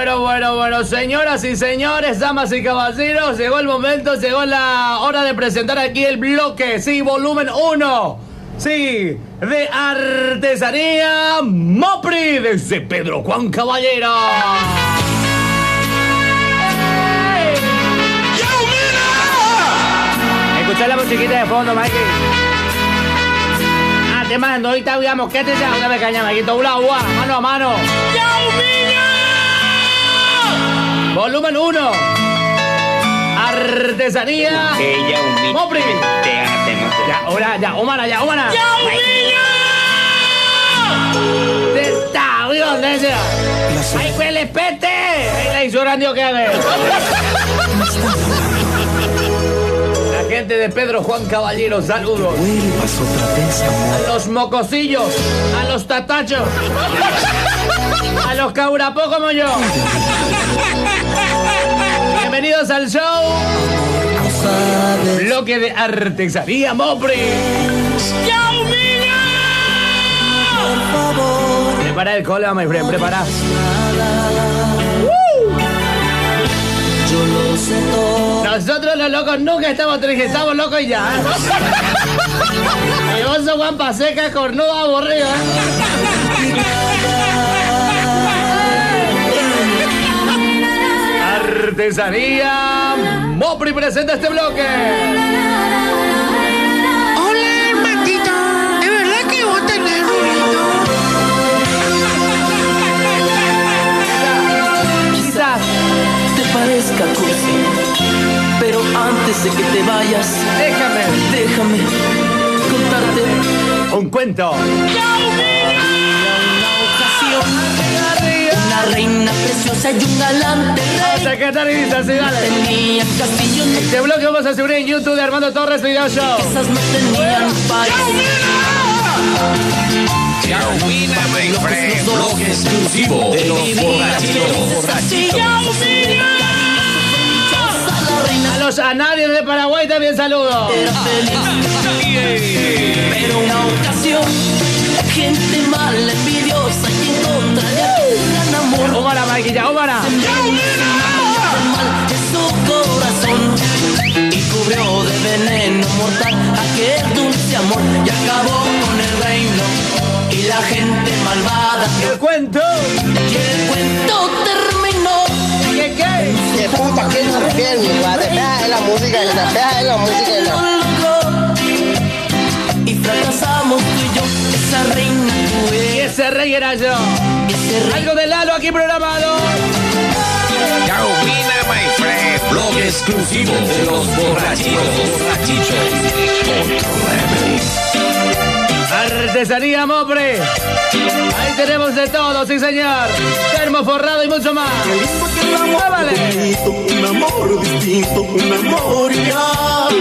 Bueno, señoras y señores, damas y caballeros, llegó el momento, llegó la hora de presentar aquí el bloque, sí, volumen 1, sí, de Artesanía Mopri, desde Pedro Juan Caballero. Escuchá la musiquita de fondo, Mikey. Te mando, ahorita digamos, ¿qué te llama? Una me caña, Maquito, mano a mano. Volumen 1. Artesanía. Mopri. Ya, Omara. Está, ¿dónde es? ¡Ay, huele pete! ¡Ay, la hizo grande que haga! La gente de Pedro Juan Caballero, saludos. A los mocosillos, a los tatachos, a los caurapó como yo. Bienvenidos al show. Bloque de Artesanía Mopri. Prepara el cola, my friend, prepara. Nosotros los locos nunca estamos tristes, estamos locos y ya. El oso guampa seca, cornuda, aburrido. Artesanía Mopri presenta este bloque. Hola, Matito. ¿De verdad que vos tenés rulito? Quizás te parezca cursi, pero antes de que te vayas, déjame contarte un cuento. Una reina preciosa y un galante rey. Secretarista, sí, dale. Tenían castillos. Este bloque vamos a subir en YouTube de Armando Torres Video Show. Esas no tenían país. Yaumina, my friend, blog exclusivo de los borrachitos. A los anarios de Paraguay también saludo. Era feliz, pero una ocasión, gente mala, envidiosa y en contra de aquel gran amor. Ómara, Maquilla, ómara. De su corazón y cubrió de veneno mortal aquel dulce amor y acabó con el reino y la gente malvada. El cuento. Y el cuento terminó. ¿Qué? ¿Qué puta que no refiere, mi padre? Deja la música, Y fracasamos tú y yo, esa reina tú Y eres. ese rey era yo. Ese rey. Algo de Lalo aquí programado. Yaumina, my friend, blog exclusivo de los borrachitos. Artesanía Mopri. Ahí tenemos de todo, sí señor. Termo forrado y mucho más. ¡Vámonos! Un amor distinto, un amor ideal.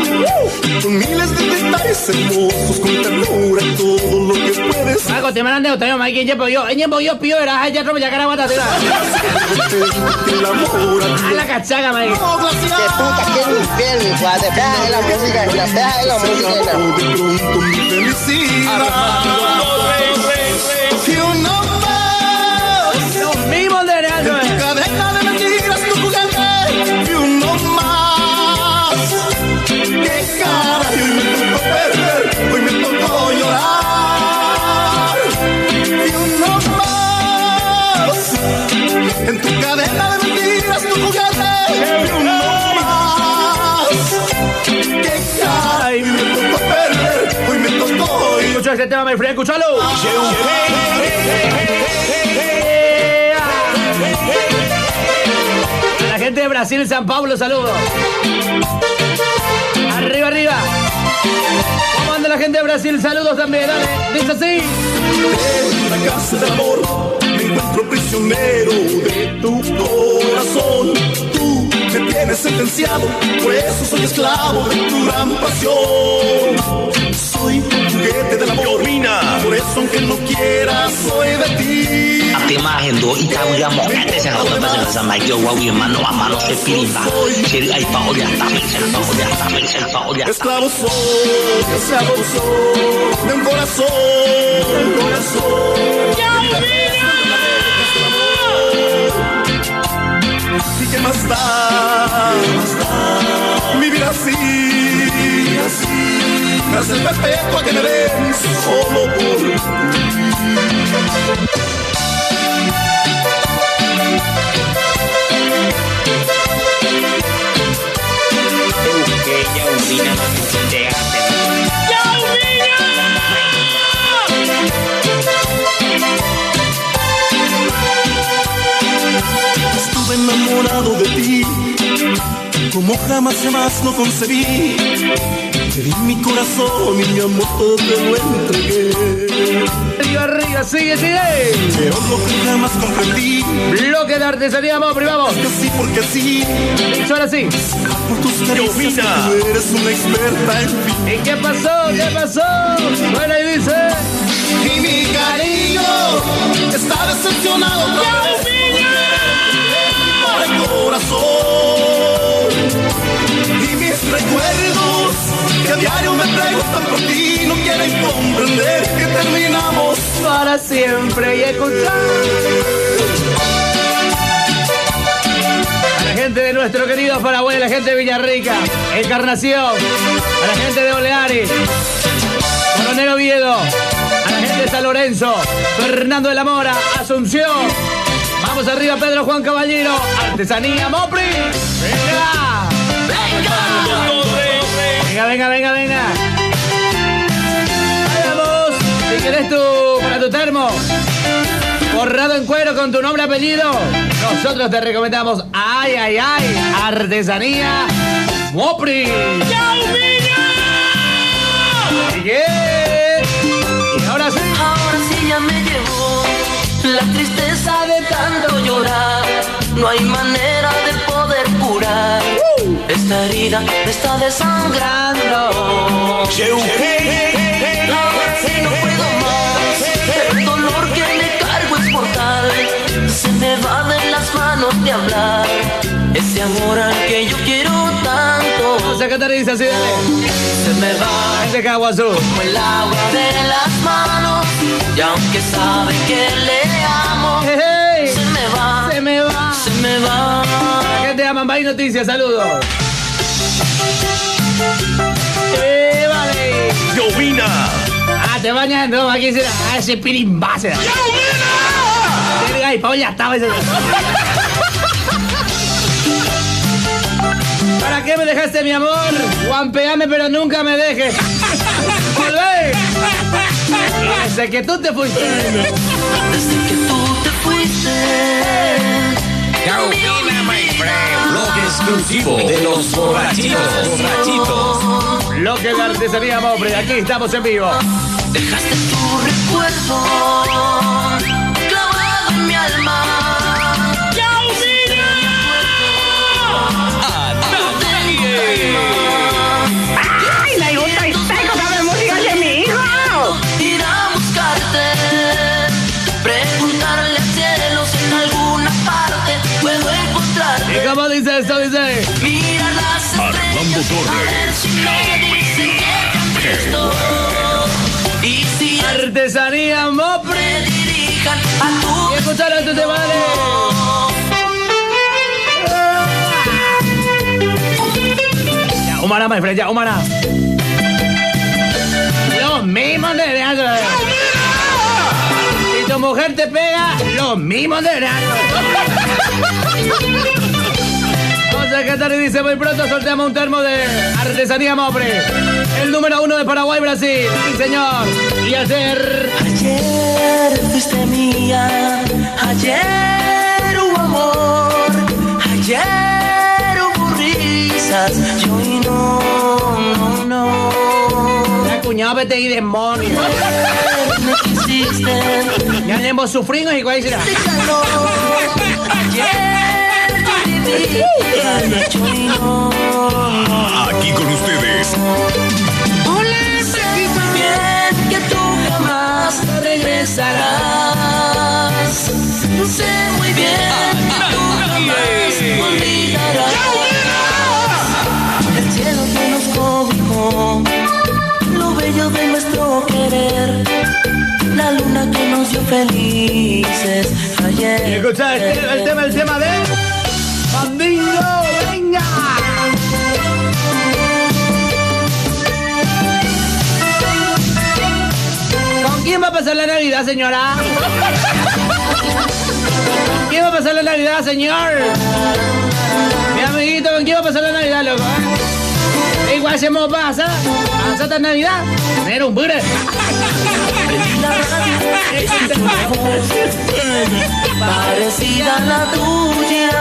Con miles de detalles hermosos, con ternura y todo lo que puedes. Hago te mandan de otro, Mike, yo pío, era ya robo ya carabata, tira. El amor A la cachaga, Mike. ¿Qué puta que no refiere, mi padre? Deja la música, de pronto mi felicidad. Y uno más. Los mismos de Real, En tu cadena de mentiras tu juguete. Y uno más. Qué cara, y hoy me tocó perder, hoy me tocó llorar. Y uno más. En tu cadena de mentiras tu juguete. Y uno más. Qué cara, y hoy me tocó perder, hoy me tocó llorar. Escucha este tema, my friend, escúchalo. A la gente de Brasil, San Pablo, saludos. Arriba. ¿Cómo anda la gente de Brasil? Saludos también, dale. Dice así. En la cárcel del amor me encuentro prisionero de tu corazón. Tú me tienes sentenciado, por eso soy esclavo de tu gran pasión. Soy juguete del amor, por eso aunque no quieras soy de ti. Imagen do italia mo kate sa kota ba sa Mike Wawi mano a mano se pilimba. Siri ay pa olya tamay sa olya. Esclavo soy de un corazón. basta vivir así, cárcel perpetua que me den solo por ti. Estuve enamorado de ti, como jamás lo concebí. Te di mi corazón y mi amor te lo entregué. Arriba, sigue. Pero lo que jamás comprendí, Bloque de artesanía, Mopri, vamos. es que sí, porque sí. Ahora sí. Por tus caricias tú eres una experta en fin. ¿Y qué pasó? Bueno, y dice. Y mi cariño está decepcionado otra vez. Por el corazón. Y mis recuerdos que a diario me preguntan por ti no quieren comprender que terminamos Para siempre y escuchar. A la gente de nuestro querido Paraguay, a la gente de Villarrica, Encarnación, a la gente de Oleares, Coronel Oviedo, a la gente de San Lorenzo, Fernando de la Mora, Asunción. Vamos arriba, Pedro Juan Caballero, Artesanía Mopri. Venga. Ahí vamos. Si querés para tu termo, forrado en cuero con tu nombre y apellido, nosotros te recomendamos ay, Artesanía Mopri. Y ahora sí. Ahora sí ya me llevó la tristeza de tanto llorar. No hay manera de poder curar. Esta herida me está desangrando. Ahora sí no puedo más. El dolor que me cargo es mortal. Se me va de las manos de hablar. Ese amor al que yo quiero tanto. Vamos a cantar y dice así, dale. Se me va. Es de Caguazú. Como el agua de las manos. Y aunque sabe que le amo, Hey, se me va. Se me va. La gente de Amambay Noticias, saludos. Vale. Llovina. Te bañas, no, aquí será ese pirimba será. ¡Llovina! Y Paul ya estaba ese. ¿Para qué me dejaste, mi amor? Guampeame, pero nunca me dejes. ¡Volvé! Y desde que tú te fuiste. Desde que tú te fuiste. Llovina, my friend. Blog exclusivo de los borrachitos. Bloque de artesanía, Mopri. Aquí estamos en vivo. Dejaste tu recuerdo clavado en mi alma. ¡Ay, me gusta esta cosa de música de mi hijo! Ir a buscarte, preguntarle al cielo si en alguna parte puedo encontrarte. ¿Y cómo dice esto? Dice. Mira las Armando estrellas, Torres. a ver si me dicen que esto. Y si Artesanía, Mopri. me dirijan a tu Y escucharon tu tema, dale. Ya, humana, my friend, ya, humana. Los mismos de verano. Si tu mujer te pega, los mismos de verano. Vamos a cantar y dice, muy pronto sorteamos un termo de Artesanía Mopri. El número 1 de Paraguay, Brasil. Sí, señor. Y ayer... Ayer fuiste mía, ayer hubo amor, ayer hubo risas, y hoy no. La cuñada vete y demonio. Ayer me quisiste, Ya hemos sufrido y cuál será. de calor, ayer tú vivías, y hoy no. Aquí con ustedes. ¡Hola, Sé Paquita! bien que tú jamás regresarás. Sé muy bien que tú jamás me olvidarás. El cielo que nos cobijó, lo bello de nuestro querer, la luna que nos dio felices Y ayer. escucha el tema de Mandingo. Navidad, señora? ¿Quién va a pasar la Navidad, señor? Mi amiguito, ¿con quién va a pasar la Navidad, loco? Igual se me pasa. ¿Pasa esta Navidad? Era un burro. Parecida a la tuya.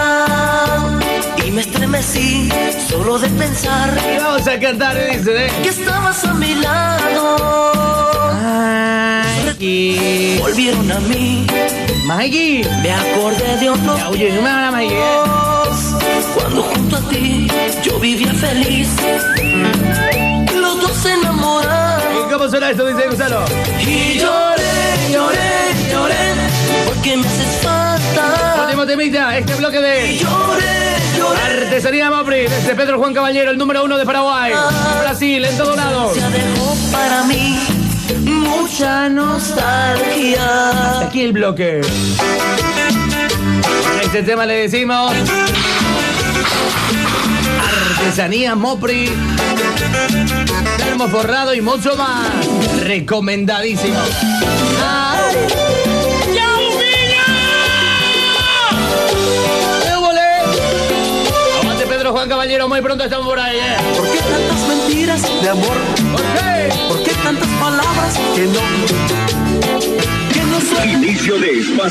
Y me estremecí solo de pensar. Y vamos a cantar, dice, que estabas a mi lado. Mikey. Volvieron a mí. Mikey. Me acordé de otros Oye, no me habla, Mikey. cuando junto a ti yo vivía feliz. Los dos se enamoraron. ¿Y cómo suena esto? Dice Gonzalo. Y lloré, lloré, lloré, porque me haces falta. Último temita, este bloque Y de lloré, lloré. Artesanía Mopri, desde Pedro Juan Caballero, el número 1 de Paraguay. Brasil, en todos lados. Se dejó para mí mucha nostalgia. Aquí el bloque. A este tema le decimos Artesanía Mopri. Termo forrado y mucho más. Recomendadísimo. ¡Ay! Pedro Juan Caballero, muy pronto estamos por ahí, ¿Por qué tantas mentiras de amor? ¿Por qué? ¿Por qué tantas palabras que no son? Inicio de espacio.